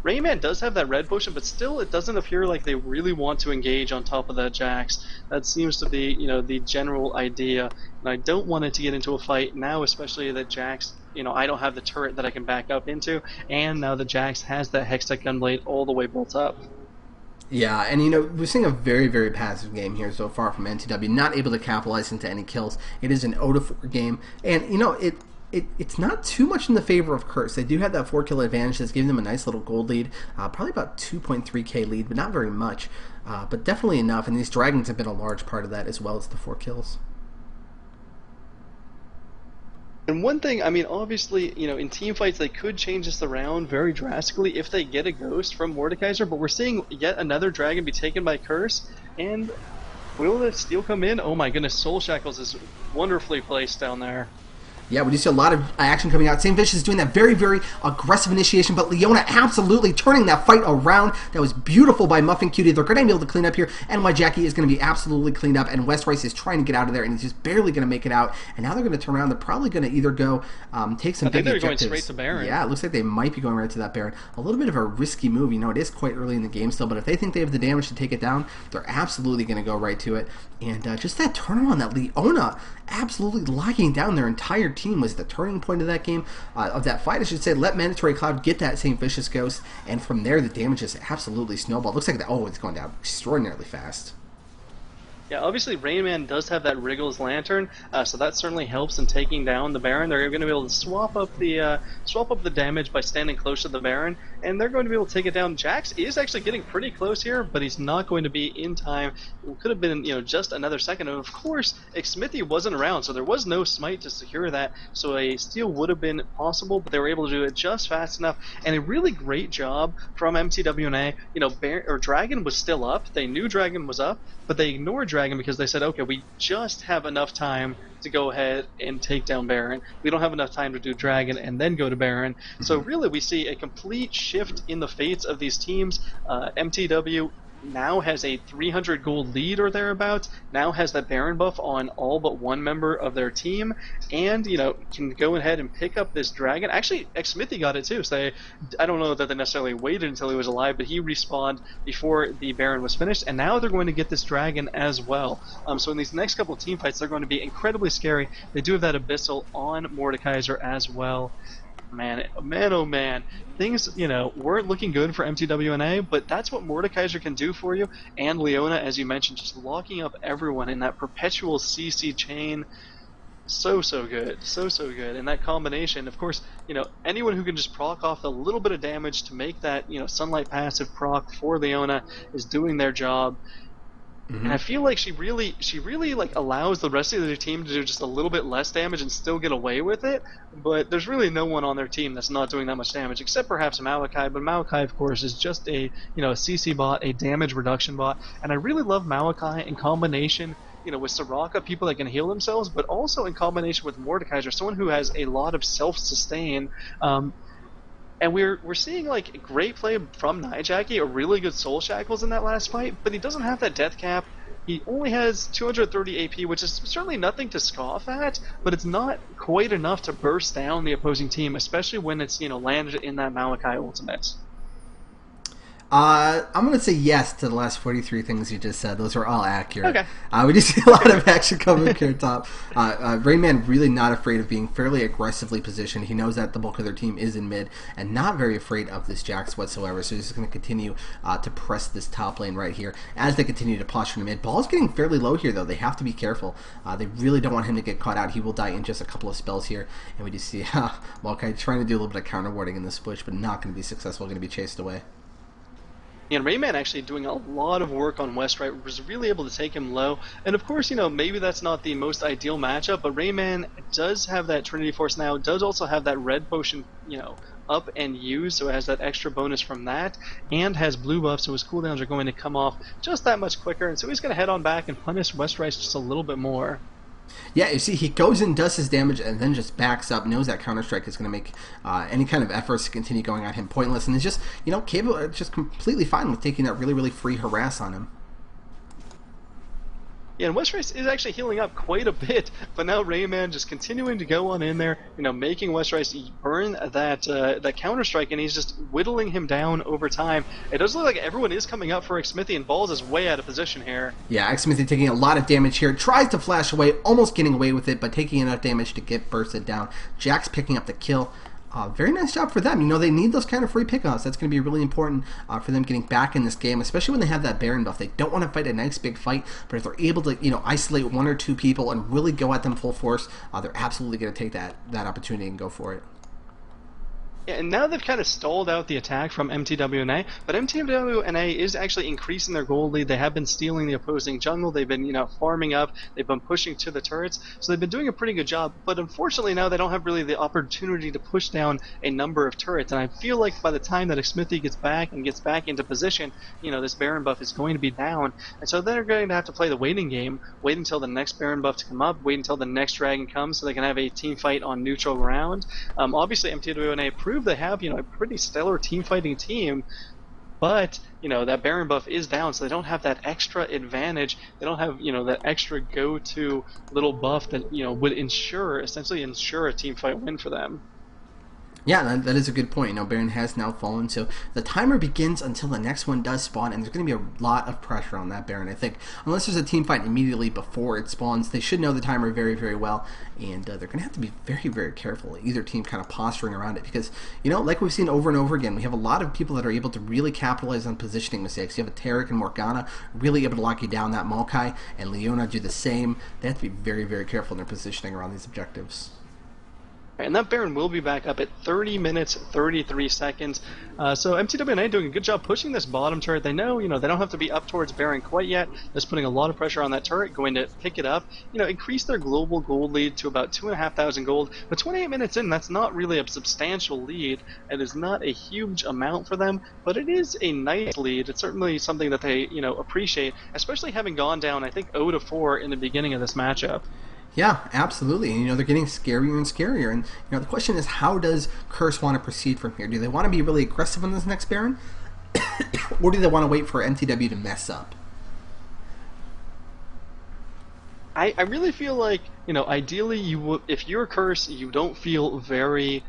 Rayman does have that red potion, but still it doesn't appear like they really want to engage on top of that Jax. That seems to be, the general idea. And I don't want it to get into a fight now, especially that Jax, I don't have the turret that I can back up into, and now the Jax has that Hextech Gunblade all the way built up. Yeah, and we're seeing a very passive game here so far from NTW, not able to capitalize into any kills. It is an 0-4 game, and it's not too much in the favor of Curse. They do have that 4-kill advantage that's giving them a nice little gold lead, probably about 2.3k lead, but not very much, but definitely enough, and these dragons have been a large part of that as well as the 4 kills. And one thing, obviously, in team fights, they could change this around very drastically if they get a ghost from Mordekaiser, but we're seeing yet another dragon be taken by Curse, and will the steal come in? Oh my goodness, Soul Shackles is wonderfully placed down there. Yeah, we do see a lot of action coming out. Same Fish is doing that very aggressive initiation, but Leona absolutely turning that fight around. That was beautiful by Muffin Cutie. They're going to be able to clean up here, and Jackie is going to be absolutely cleaned up, and Westrice is trying to get out of there, and he's just barely going to make it out. And now they're going to turn around. They're probably going to either go take some big objectives. I think they're going straight to Baron. Yeah, it looks like they might be going right to that Baron. A little bit of a risky move. It is quite early in the game still, but if they think they have the damage to take it down, they're absolutely going to go right to it. And just that turnaround, that Leona absolutely locking down their entire team was the turning point of that game, of that fight, I should say. Let Mandatory Cloud get that same Vicious Ghost, and from there the damage is absolutely snowballed. Looks like it's going down extraordinarily fast. Yeah, obviously Rayman does have that Wriggles Lantern, so that certainly helps in taking down the Baron. They're going to be able to swap up the damage by standing close to the Baron, and they're going to be able to take it down. Jax is actually getting pretty close here, but he's not going to be in time. It could have been, just another second. And of course, Smithy wasn't around, so there was no smite to secure that. So a steal would have been possible, but they were able to do it just fast enough. And a really great job from mTw.NA. Dragon was still up. They knew Dragon was up, but they ignored Dragon because they said, okay, we just have enough time to go ahead and take down Baron. We don't have enough time to do Dragon and then go to Baron. So really we see a complete shift in the fates of these teams. mTw now has a 300 gold lead or thereabouts, now has that Baron buff on all but one member of their team, and can go ahead and pick up this dragon. Actually, Smithy got it too, so I don't know that they necessarily waited until he was alive, but he respawned before the Baron was finished, and now they're going to get this dragon as well. So in these next couple of team fights, they're going to be incredibly scary. They do have that Abyssal on Mordekaiser as well. Man, oh man, things, weren't looking good for mTw.NA, but that's what Mordekaiser can do for you, and Leona, as you mentioned, just locking up everyone in that perpetual CC chain. So good, so good, and that combination, of course, anyone who can just proc off a little bit of damage to make that, Sunlight passive proc for Leona is doing their job. And Mm-hmm. I feel like she really like allows the rest of their team to do just a little bit less damage and still get away with it. But there's really no one on their team that's not doing that much damage, except perhaps Maokai. But Maokai, of course, is just a CC bot, a damage reduction bot, and I really love Maokai in combination. With Soraka, people that can heal themselves, but also in combination with Mordekaiser, someone who has a lot of self-sustain. Um, and we're seeing like great play from Nijaki, a really good Soul Shackles in that last fight, but he doesn't have that death cap. He only has 230 AP, which is certainly nothing to scoff at, but it's not quite enough to burst down the opposing team, especially when it's landed in that Malachi ultimate. I'm going to say yes to the last 43 things you just said. Those are all accurate. Okay. We just see a lot of action coming here top. Rayman really not afraid of being fairly aggressively positioned. He knows that the bulk of their team is in mid and not very afraid of this Jax whatsoever. So he's just going to continue to press this top lane right here as they continue to posture in mid. Ball's getting fairly low here, though. They have to be careful. They really don't want him to get caught out. He will die in just a couple of spells here. And we just see Maokai trying to do a little bit of counter warding in this push, but not going to be successful, going to be chased away. And Rayman actually doing a lot of work on Westright, was really able to take him low. And of course, maybe that's not the most ideal matchup, but Rayman does have that Trinity Force now, does also have that red potion, up and used, so it has that extra bonus from that, and has blue buff, so his cooldowns are going to come off just that much quicker, and so he's going to head on back and punish Westright just a little bit more. Yeah, you see, he goes in, does his damage, and then just backs up, knows that Counter-Strike is going to make any kind of efforts to continue going on him pointless, and is just, capable, just completely fine with taking that really, really free harass on him. Yeah, and Westright is actually healing up quite a bit, but now Rayman just continuing to go on in there, making Westright burn that Counter-Strike, and he's just whittling him down over time. It does look like everyone is coming up for Xmithy, and Balls is way out of position here. Yeah, Xmithy taking a lot of damage here, tries to flash away, almost getting away with it, but taking enough damage to get bursted down. Jax picking up the kill. Very nice job for them. They need those kind of free pickups. That's going to be really important for them getting back in this game, especially when they have that Baron buff. They don't want to fight a nice big fight, but if they're able to, isolate one or two people and really go at them full force, they're absolutely going to take that opportunity and go for it. Yeah, and now they've kind of stalled out the attack from mTw.NA, but mTw.NA is actually increasing their gold lead. They have been stealing the opposing jungle. They've been, farming up. They've been pushing to the turrets, so they've been doing a pretty good job. But unfortunately, now they don't have really the opportunity to push down a number of turrets. And I feel like by the time that Xmithy gets back into position, this Baron buff is going to be down. And so they're going to have to play the waiting game, wait until the next Baron buff to come up, wait until the next dragon comes, so they can have a team fight on neutral ground. Obviously, mTw.NA proved they have, a pretty stellar team fighting team, but that Baron buff is down, so they don't have that extra advantage. They don't have that extra go-to little buff that would essentially ensure a team fight win for them. Yeah, that is a good point. Baron has now fallen, so the timer begins until the next one does spawn, and there's going to be a lot of pressure on that Baron, I think. Unless there's a team fight immediately before it spawns, they should know the timer very, very well, and they're going to have to be very, very careful, either team kind of posturing around it, because, like we've seen over and over again, we have a lot of people that are able to really capitalize on positioning mistakes. You have a Taric and Morgana really able to lock you down. That Maokai and Leona do the same. They have to be very, very careful in their positioning around these objectives. And that Baron will be back up at 30 minutes, 33 seconds. So mTw.NA doing a good job pushing this bottom turret. They know, they don't have to be up towards Baron quite yet. That's putting a lot of pressure on that turret, going to pick it up, increase their global gold lead to about 2,500 gold. But 28 minutes in, that's not really a substantial lead. It is not a huge amount for them, but it is a nice lead. It's certainly something that they, appreciate, especially having gone down, I think, 0-4 in the beginning of this matchup. Yeah, absolutely. And, they're getting scarier and scarier. And, the question is, how does Curse want to proceed from here? Do they want to be really aggressive on this next Baron? Or do they want to wait for MTW to mess up? I really feel like, ideally, if you're Curse, you don't feel very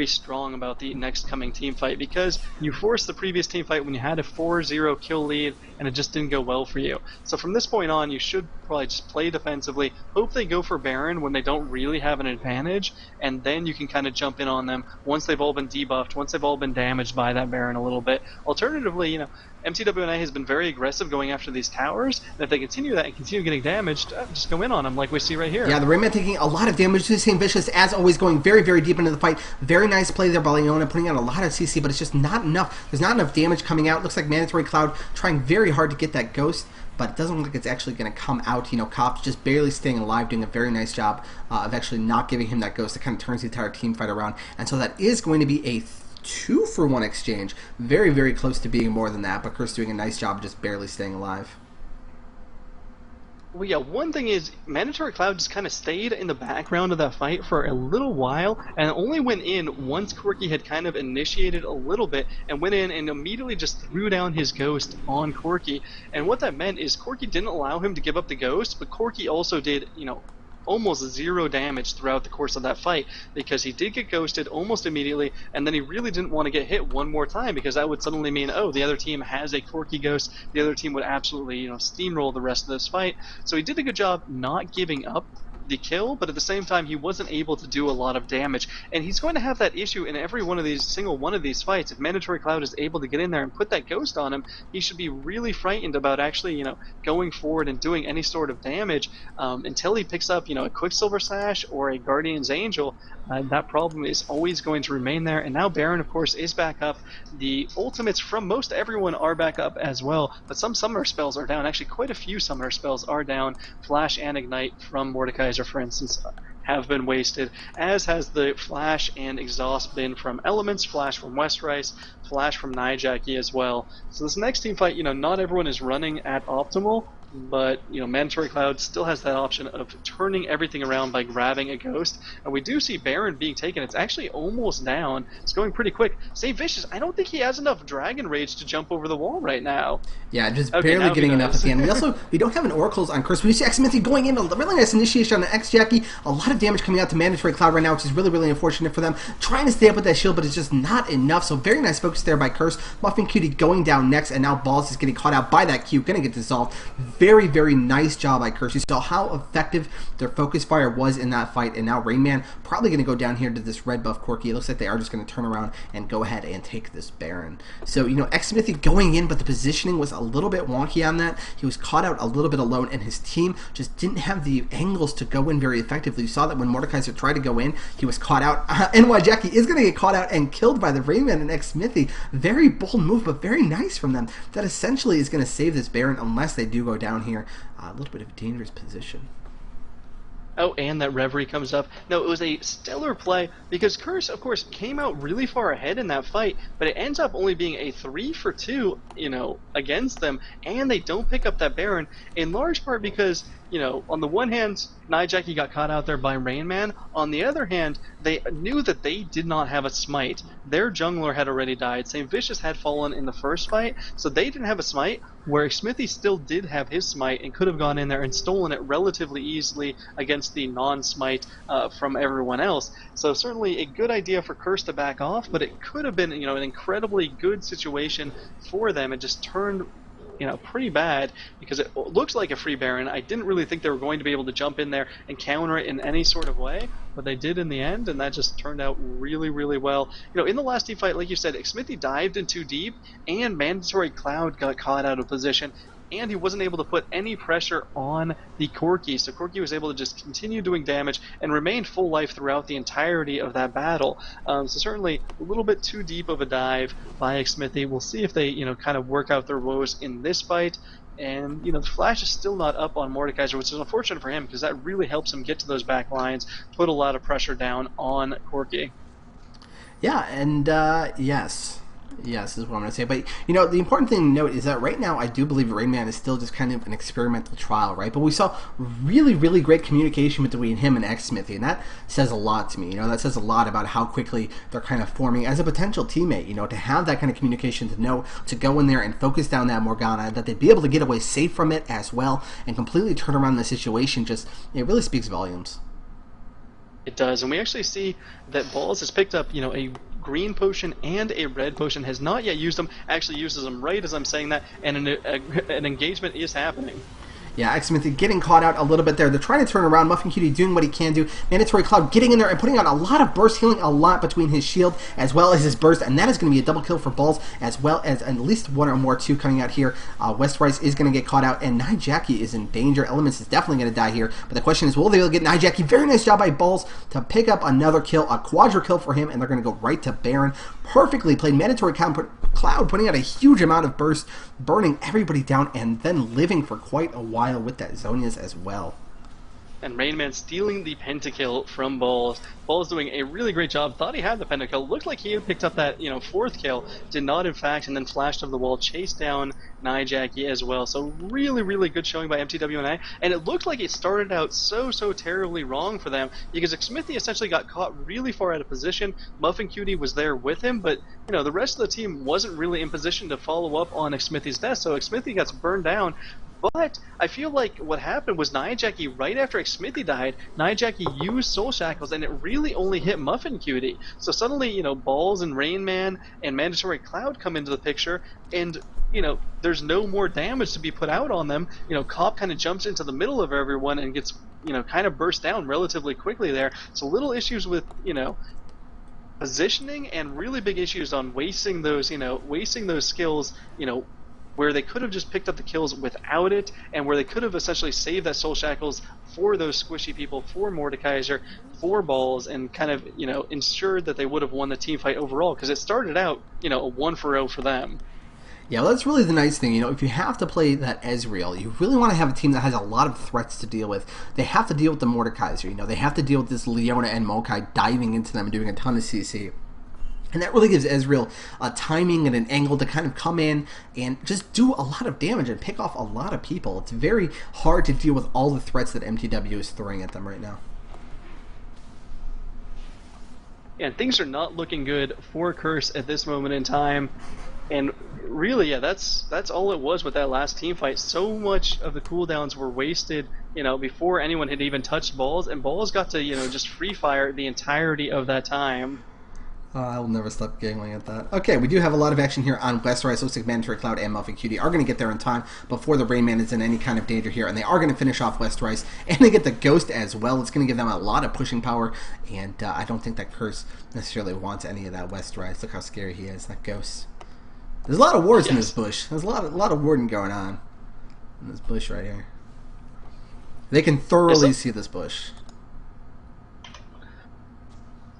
strong about the next coming team fight, because you forced the previous team fight when you had a 4-0 kill lead and it just didn't go well for you. So from this point on, you should probably just play defensively, hope they go for Baron when they don't really have an advantage, and then you can kind of jump in on them once they've all been debuffed, once they've all been damaged by that Baron a little bit. Alternatively, mTw.NA has been very aggressive going after these towers, and if they continue that and continue getting damaged, just go in on them like we see right here. Yeah, the Rayman taking a lot of damage to the same Vicious, as always, going very, very deep into the fight. Very nice play there by Leona, putting out a lot of CC, but it's just not enough. There's not enough damage coming out. Looks like Mandatory Cloud trying very hard to get that Ghost, but it doesn't look like it's actually going to come out. Cops just barely staying alive, doing a very nice job of actually not giving him that ghost that kind of turns the entire team fight around. And so that is going to be a 2-for-1 exchange. Very, very close to being more than that, but Curse doing a nice job of just barely staying alive. Well, yeah, one thing is, Mandatory Cloud just kind of stayed in the background of that fight for a little while, and only went in once Corki had kind of initiated a little bit, and went in and immediately just threw down his ghost on Corki. And what that meant is Corki didn't allow him to give up the ghost, but Corki also did, almost 0 damage throughout the course of that fight, because he did get ghosted almost immediately, and then he really didn't want to get hit one more time, because that would suddenly mean, oh, the other team has a Corki ghost, the other team would absolutely steamroll the rest of this fight. So he did a good job not giving up the kill, but at the same time he wasn't able to do a lot of damage, and he's going to have that issue in every single one of these fights. If Mandatory Cloud is able to get in there and put that ghost on him, he should be really frightened about actually going forward and doing any sort of damage until he picks up a Quicksilver Sash or a Guardian's Angel. That problem is always going to remain there, and now Baron of course is back up. The ultimates from most everyone are back up as well, but some summoner spells are down. Actually quite a few summoner spells are down. Flash and Ignite from Mordekaiser, for instance, have been wasted, as has the Flash and Exhaust been from Elements, Flash from Westrice, Flash from Nijaki as well. So this next team fight, not everyone is running at optimal, but Mandatory Cloud still has that option of turning everything around by grabbing a ghost, and we do see Baron being taken. It's actually almost down. It's going pretty quick. St. Vicious, I don't think he has enough Dragon Rage to jump over the wall right now. Yeah, just barely getting enough at the end. We don't have an Oracles on Curse. We see xMinthy going in, a really nice initiation on an xJacky. A lot of damage coming out to Mandatory Cloud right now, which is really, really unfortunate for them. Trying to stay up with that shield, but it's just not enough. So very nice focus there by Curse. Muffin Cutie going down next, and now Balls is getting caught out by that Q. Gonna get dissolved. Very, very nice job by Curse. You saw how effective their focus fire was in that fight, and now Rain Man probably going to go down here to this red buff Corki. It looks like they are just going to turn around and go ahead and take this Baron. So, xMinthy going in, but the positioning was a little bit wonky on that. He was caught out a little bit alone, and his team just didn't have the angles to go in very effectively. You saw that when Mordekaiser tried to go in, he was caught out. NYJacky is going to get caught out and killed by the Rain Man and xMinthy. Very bold move, but very nice from them. That essentially is going to save this Baron unless they do go down here. A little bit of a dangerous position. Oh, and that Reverie comes up. No, it was a stellar play, because Curse, of course, came out really far ahead in that fight, but it ends up only being a 3-for-2, against them, and they don't pick up that Baron, in large part because, on the one hand, Nijaki got caught out there by Rain Man. On the other hand, they knew that they did not have a smite. Their jungler had already died. St. Vicious had fallen in the first fight, so they didn't have a smite, where Smithy still did have his smite and could have gone in there and stolen it relatively easily against the non-smite from everyone else. So certainly a good idea for Curse to back off, but it could have been an incredibly good situation for them. It just turned pretty bad, because it looks like a free Baron. I didn't really think they were going to be able to jump in there and counter it in any sort of way, but they did in the end, and that just turned out really, really well. In the last team fight, like you said, xMinthy dived in too deep, and Mandatory Cloud got caught out of position, and he wasn't able to put any pressure on the Corki, so Corki was able to just continue doing damage and remain full life throughout the entirety of that battle. So certainly a little bit too deep of a dive by xMinthy. We'll see if they kind of work out their woes in this fight. And the Flash is still not up on Mordekaiser, which is unfortunate for him, because that really helps him get to those back lines, put a lot of pressure down on Corki. Yeah, and yes, is what I'm going to say. But, the important thing to note is that right now I do believe Rain Man is still just kind of an experimental trial, right? But we saw really, really great communication between him and xMinthy, and that says a lot to me. That says a lot about how quickly they're kind of forming as a potential teammate, to have that kind of communication, to know to go in there and focus down that Morgana, that they'd be able to get away safe from it as well and completely turn around the situation. Just, it really speaks volumes. It does, and we actually see that Balls has picked up, a green potion and a red potion, has not yet used them, actually uses them right as I'm saying that, and an engagement is happening. Yeah, xMinthy getting caught out a little bit there. They're trying to turn around. Muffin Cutie doing what he can do. Mandatory Cloud getting in there and putting out a lot of burst, healing a lot between his shield as well as his burst, and that is going to be a double kill for Balls, as well as at least one or more two coming out here. Westrice is going to get caught out, and Nijaki is in danger. Elements is definitely going to die here, but the question is, will they get Nijaki? Very nice job by Balls to pick up another kill, a quadra kill for him, and they're going to go right to Baron. Perfectly played. Mandatory Cloud Cloud putting out a huge amount of burst, burning everybody down, and then living for quite a while with that Zonias as well. And Rain Man stealing the pentakill from Balls. Balls doing a really great job. Thought he had the pentakill. Looked like he had picked up that, fourth kill. Did not, in fact, and then flashed over the wall, chased down ggClassic as well. So really, really good showing by mTw.NA. And it looked like it started out so terribly wrong for them because Xmithie essentially got caught really far out of position. muffincutie was there with him, but the rest of the team wasn't really in position to follow up on Xmithie's death. So Xmithie gets burned down. But I feel like what happened was ggClassic, right after Xmithie died, ggClassic used Soul Shackles, and it really only hit muffincutie. So suddenly, Balls and Rain Man and Mandatory Cloud come into the picture, and there's no more damage to be put out on them. Cop kind of jumps into the middle of everyone and gets kind of burst down relatively quickly there. So little issues with positioning, and really big issues on wasting those skills, where they could have just picked up the kills without it, and where they could have essentially saved that Soul Shackles for those squishy people, for Mordekaiser, for Balls, and kind of, ensured that they would have won the team fight overall, because it started out, a 1-0 for them. Yeah, well, that's really the nice thing. If you have to play that Ezreal, you really want to have a team that has a lot of threats to deal with. They have to deal with the Mordekaiser, they have to deal with this Leona and Mokai diving into them and doing a ton of CC. And that really gives Ezreal a timing and an angle to kind of come in and just do a lot of damage and pick off a lot of people. It's very hard to deal with all the threats that mTw is throwing at them right now. Yeah, and things are not looking good for Curse at this moment in time. And really, yeah, that's all it was with that last team fight. So much of the cooldowns were wasted, before anyone had even touched Balls, and Balls got to, just free fire the entirety of that time. I will never stop giggling at that. Okay, we do have a lot of action here on Westeros. Looks like Mandatory Cloud and muffincutie are going to get there in time before the Rain Man is in any kind of danger here, and they are going to finish off Westeros, and they get the Ghost as well. It's going to give them a lot of pushing power, and I don't think that Curse necessarily wants any of that Westeros. Look how scary he is, that Ghost. There's a lot of wards in this bush. There's a lot of warding going on in this bush right here. They can thoroughly see this bush.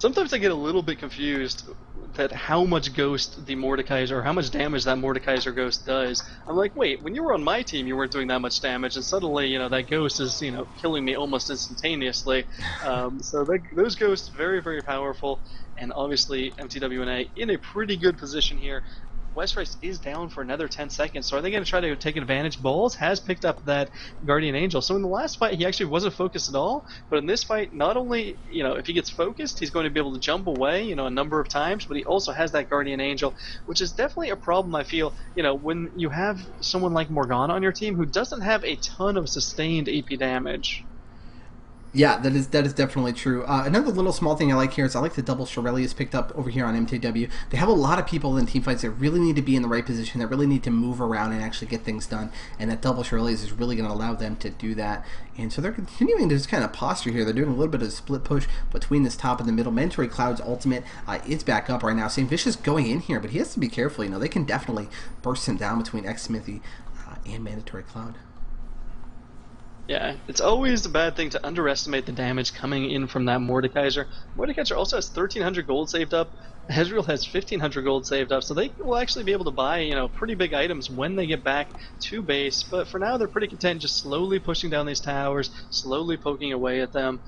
Sometimes I get a little bit confused that how much Ghost the Mordekaiser, or how much damage that Mordekaiser Ghost does. I'm like, wait, when you were on my team, you weren't doing that much damage, and suddenly, that Ghost is, killing me almost instantaneously. So those Ghosts, very, very powerful, and obviously mTw.NA in a pretty good position here. Westeros is down for another 10 seconds, so are they going to try to take advantage? Balls has picked up that Guardian Angel, so in the last fight he actually wasn't focused at all, but in this fight, not only, if he gets focused, he's going to be able to jump away, a number of times, but he also has that Guardian Angel, which is definitely a problem, I feel, when you have someone like Morgana on your team who doesn't have a ton of sustained AP damage. Yeah, that is definitely true. Another little small thing I like here is I like the double Shirelius picked up over here on mTw. They have a lot of people in team fights that really need to be in the right position, that really need to move around and actually get things done, and that double Shirelius is really going to allow them to do that. And so they're continuing to just kind of posture here. They're doing a little bit of a split push between this top and the middle. Mandatory Cloud's ultimate is back up right now. St. Vicious going in here, but he has to be careful. They can definitely burst him down between Xmithie and Mandatory Cloud. Yeah, it's always a bad thing to underestimate the damage coming in from that Mordekaiser. Mordekaiser also has 1,300 gold saved up. Ezreal has 1,500 gold saved up, so they will actually be able to buy, pretty big items when they get back to base. But for now, they're pretty content just slowly pushing down these towers, slowly poking away at them,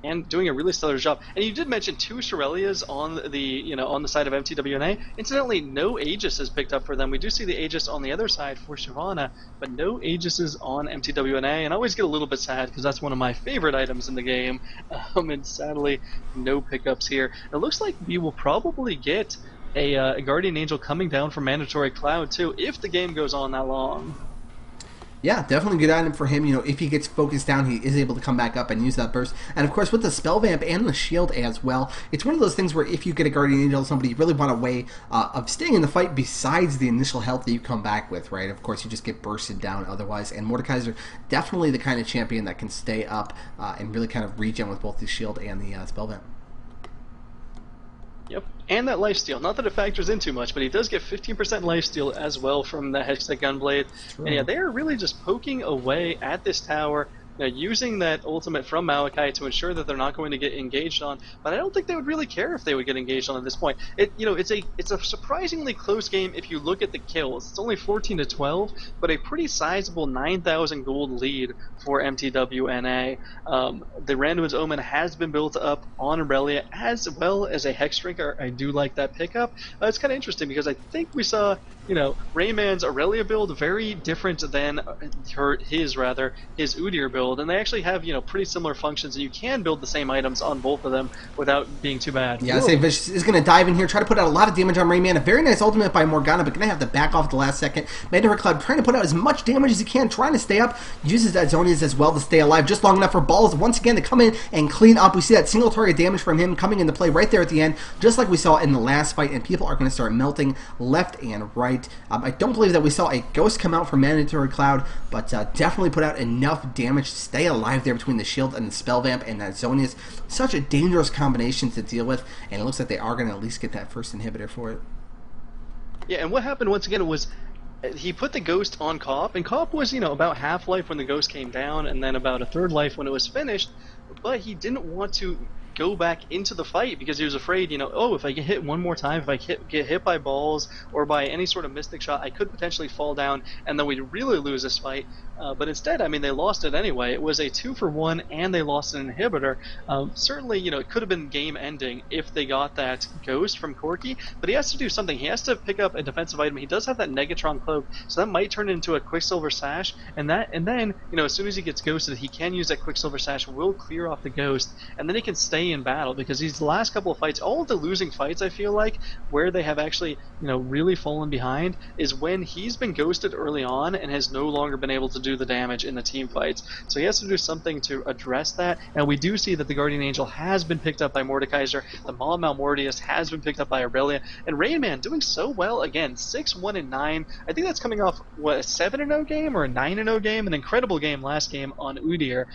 and doing a really stellar job. And you did mention 2 Shirelias on the on the side of mTw.NA. Incidentally, no Aegis is picked up for them. We do see the Aegis on the other side for Shyvana, but no Aegises on mTw.NA. And I always get a little bit sad because that's one of my favorite items in the game. And sadly, no pickups here. It looks like we will probably get a Guardian Angel coming down from Mandatory Cloud too, if the game goes on that long. Yeah, definitely a good item for him. If he gets focused down, he is able to come back up and use that burst. And of course, with the spell vamp and the shield as well, it's one of those things where if you get a Guardian Angel, somebody, you really want a way of staying in the fight besides the initial health that you come back with, right? Of course, you just get bursted down otherwise. And Mordekaiser, definitely the kind of champion that can stay up and really kind of regen with both the shield and the spell vamp. Yep, and that lifesteal. Not that it factors in too much, but he does get 15% lifesteal as well from the Hextech Gunblade. And yeah, they are really just poking away at this tower, Now, using that ultimate from Malachi to ensure that they're not going to get engaged on, but I don't think they would really care if they would get engaged on at this point. It's a surprisingly close game if you look at the kills. It's only 14-12, but a pretty sizable 9,000 gold lead for mTw.NA. The Random's Omen has been built up on Aurelia as well as a Hex Drinker. I do like that pickup. It's kind of interesting because I think we saw Rayman's Aurelia build very different than his Udyr build, and they actually have, pretty similar functions, and you can build the same items on both of them without being too bad. Yeah, St. Vicious is going to dive in here, try to put out a lot of damage on Rayman. A very nice ultimate by Morgana, but going to have to back off at the last second. Mandatory Cloud trying to put out as much damage as he can, trying to stay up. Uses that Zonias as well to stay alive, just long enough for Balls once again to come in and clean up. We see that single target damage from him coming into play right there at the end, just like we saw in the last fight, and people are going to start melting left and right. I don't believe that we saw a Ghost come out from Mandatory Cloud, but definitely put out enough damage to stay alive there between the shield and the spell vamp, and that Zonias. Such a dangerous combination to deal with, and it looks like they are going to at least get that first inhibitor for it. Yeah, and what happened once again was he put the Ghost on Cop, and Cop was, about half life when the Ghost came down, and then about a third life when it was finished, but he didn't want to go back into the fight because he was afraid, if I get hit one more time, if I get hit by Balls or by any sort of Mystic Shot, I could potentially fall down and then we'd really lose this fight. But instead, they lost it anyway. It was a 2-for-1 and they lost an inhibitor. Certainly, it could have been game ending if they got that Ghost from Corki, but he has to do something. He has to pick up a defensive item. He does have that Negatron Cloak, so that might turn into a Quicksilver Sash, and then, as soon as he gets ghosted, he can use that Quicksilver Sash, will clear off the Ghost, and then he can stay in battle, because these last couple of fights, all of the losing fights, I feel like, where they have actually, really fallen behind, is when he's been ghosted early on and has no longer been able to do the damage in the team fights. So he has to do something to address that, and we do see that the Guardian Angel has been picked up by Mordekaiser, the Maw Malmortius has been picked up by Aurelia, and Rayman doing so well again, 6-1-9. I think that's coming off, what, a 7-0 game or a 9-0 game? An incredible game last game on Udyr.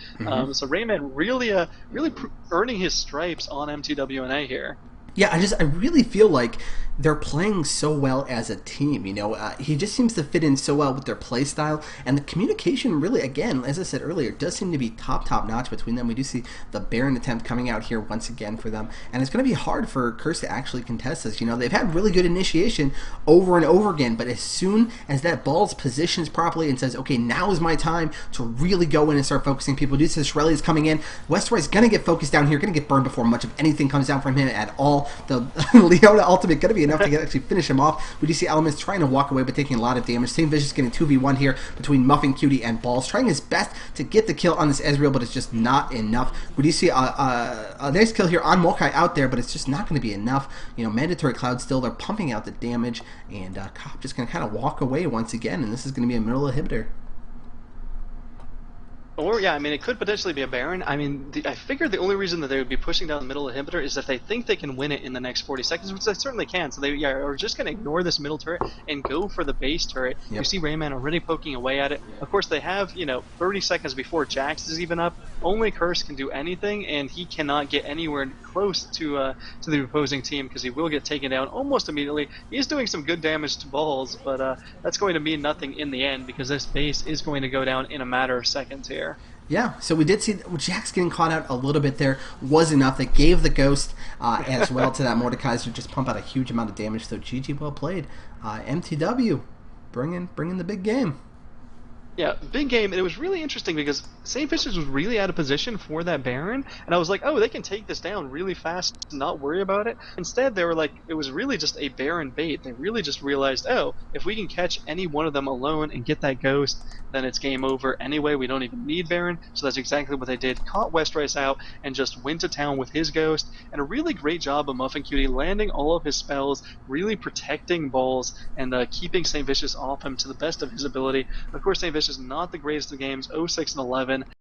So Rayman really earning his stripes on mTw.NA here. Yeah, I really feel like they're playing so well as a team. He just seems to fit in so well with their play style, and the communication really, again, as I said earlier, does seem to be top notch between them. We do see the Baron attempt coming out here once again for them, and it's going to be hard for Curse to actually contest this. They've had really good initiation over and over again, but as soon as that Balls positions properly and says, okay, now is my time to really go in and start focusing people, do see Shirley is coming in. Westroy's going to get focused down here, going to get burned before much of anything comes down from him at all. The Leona ultimate going to be enough to actually finish him off. We do see Elements trying to walk away but taking a lot of damage. St. Vicious getting 2v1 here between Muffin, Cutie, and Balls, trying his best to get the kill on this Ezreal, but it's just not enough. We do see a nice kill here on Mokai out there, but it's just not going to be enough. Mandatory Cloud still, they're pumping out the damage, and Cop just going to kind of walk away once again, and this is going to be a middle inhibitor. Or, yeah, it could potentially be a Baron. I figure the only reason that they would be pushing down the middle inhibitor is if they think they can win it in the next 40 seconds, which they certainly can. So they are just going to ignore this middle turret and go for the base turret. Yep. You see Rayman already poking away at it. Of course, they have, 30 seconds before Jax is even up. Only Curse can do anything, and he cannot get anywhere close to the opposing team because he will get taken down almost immediately. He's doing some good damage to Balls, but that's going to mean nothing in the end because this base is going to go down in a matter of seconds here. Yeah, so we did see Jax getting caught out a little bit there was enough. That gave the Ghost as well to that Mordekaiser just pump out a huge amount of damage. So GG, well played. mTw, bringing the big game. Yeah, big game, and it was really interesting because St. Vicious was really out of position for that Baron, and I was like, oh, they can take this down really fast and not worry about it. Instead, they were like, it was really just a Baron bait. They really just realized, oh, if we can catch any one of them alone and get that Ghost, then it's game over anyway. We don't even need Baron, so that's exactly what they did. Caught Westrice out and just went to town with his Ghost, and a really great job of Muffin Cutie landing all of his spells, really protecting Balls, and keeping St. Vicious off him to the best of his ability. Of course, St. Vicious is not the greatest of games, 0-6-11.